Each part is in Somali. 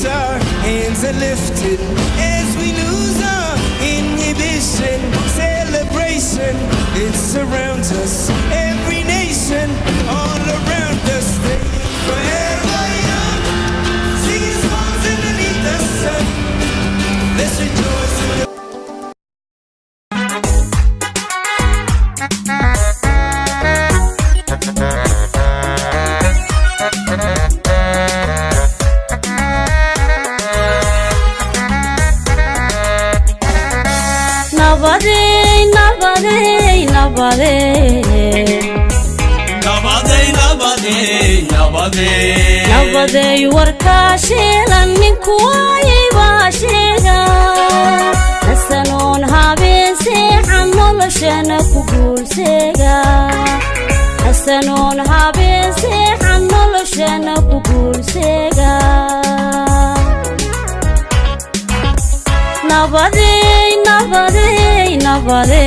our hands are lifted as we lose our inhibition. Celebration, it surrounds us. Every nation, all around us, they forever young. Singing songs underneath the sun. Let's rejoice in the Nabade warka sheegan ninku waayay baa sheega hasanon habeen seexan noloshana ku guulseega hasanon habeen seexan noloshana ku guulseega nabade nabade nabade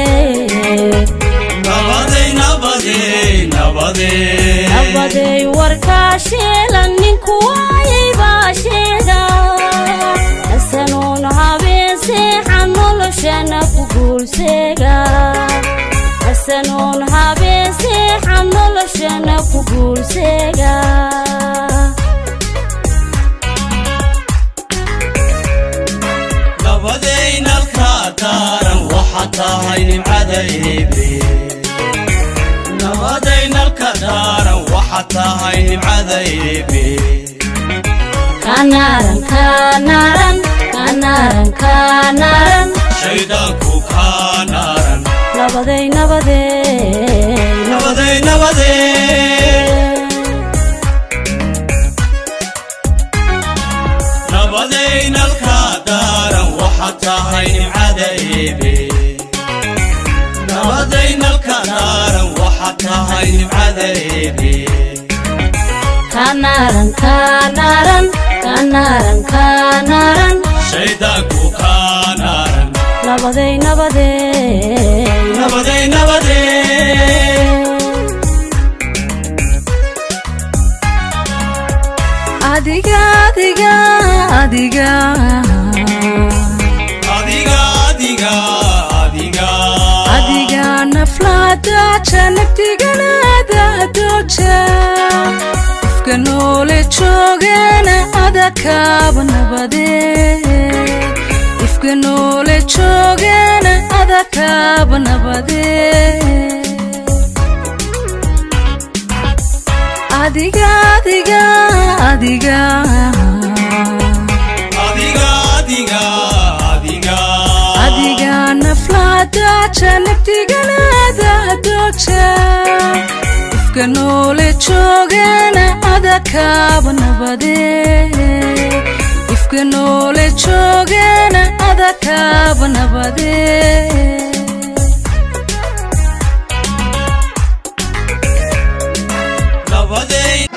nabade warka sheegan ninku waayay baa sheega hasanon habeen seexan noloshana ku guulseega hasanon habeen seexan noloshana ku guulseega nabadaynalka daaran waxa tahay nimcada eebe nabadaynalka daaran waxa tahay nimcada eebe kanaran kanaran kanaran kanaran shaydaanku kanaran nabaday nabaday nabaday nabaday nabadaynalka daaran waxa tahay nimcada eebe nabadaynalka daaran waxa tahay nimcada eebe kanaran kanaran kanaran kanaran shaydaanku kanaran nabaday nabaday nabaday nabaday adiga adiga adiga adiga adiga adiga adiga naflada janabtiganada doja ifkanole joogana adakaaba nabade ifkanole joogana adakaaba nabade adiga adiga adiga adiga adiga adiga adiga naflada janabtiganada doja ifkanole joogana adakaaba nabade ifkanole joogana adakaaba nabade nabaday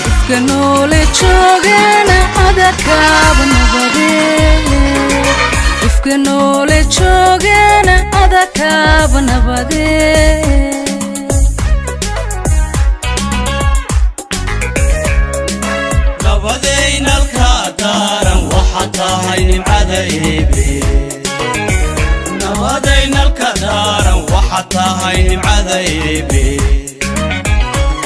ifkanole joogana adakaaba nabade ifkanole joogana adakaaba nabade nabadaynalka daaran waxa tahay nimcada eebe nabadaynalka daaran waxa tahay nimcada eebe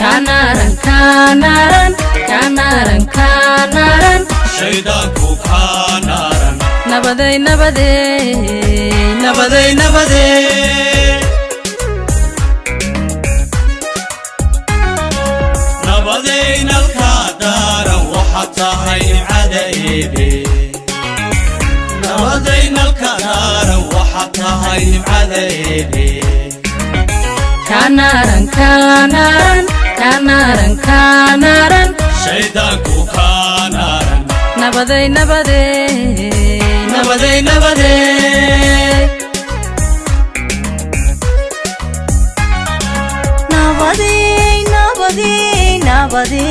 kanaran kanaran kanaran kanaran shaydaanku kanaran nabaday nabaday nabaday nabaday nabadaynalka daaran waxa tahay nimcada eebe nabadaynalka daaran waxa tahay nimcada eebe kanaran kanaran kanaran kanaran shaydaanku kanaran nabaday nabaday nabaday nabaday nabaday nabaday nabaday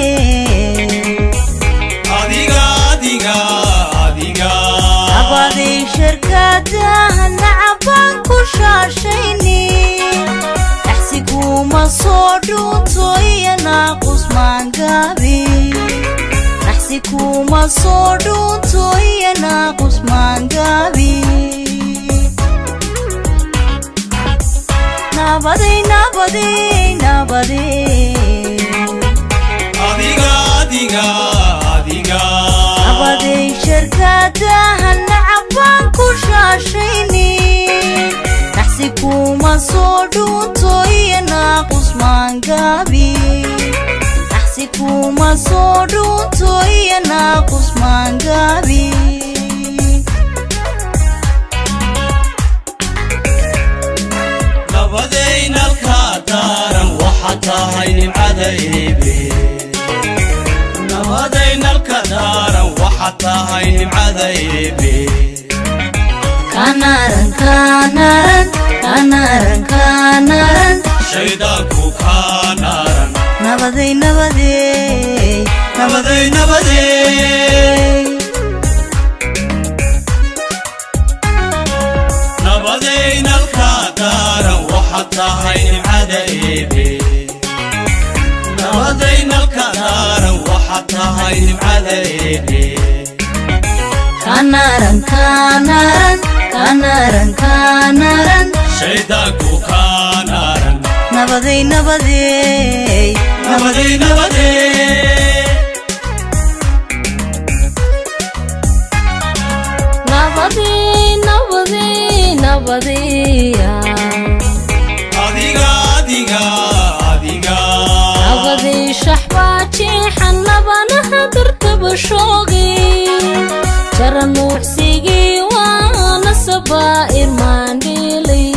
adiga adiga adiga nabaday shirkada nacban ku shaashayni naxsiguma soo dhunto iyo naaqus maangabi naxsiguma soo dhunto iyo naaqus maangabi nabaday nabaday nabaday adiga adiga adiga nabaday shirkada nacban ku shaashayni naxsiguma soo dhunto iyo naaqus maangabi naxsiguma soo dhunto iyo naaqus maangabi nabaday nalka daaran waxa tahay nimcada eebe nabaday nalka daaran waxa tahay nimcada eebe kanaran kanaran kanaran kanaran shaydaanku kanaran nabaday nabaday nabaday nabaday nabaday nalka daaran waxa tahay nimcada eebe nabaday nalka daaran waxa tahay nimcada eebe kanaran kanaran kanaran kanaran shaydaanku kanaran nabaday nabaday nabaday nabaday nabaday nabaday nabaday adiga adiga adiga nabaday shaxbaaji xannabanaha dartaba shoogi jara nuuxsigii waana sabaa'ir maandhiilay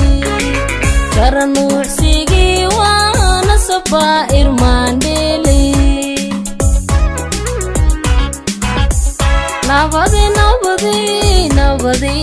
jara nuuxsigii waana sabaa'ir maandhiilay nabaday nabaday nabaday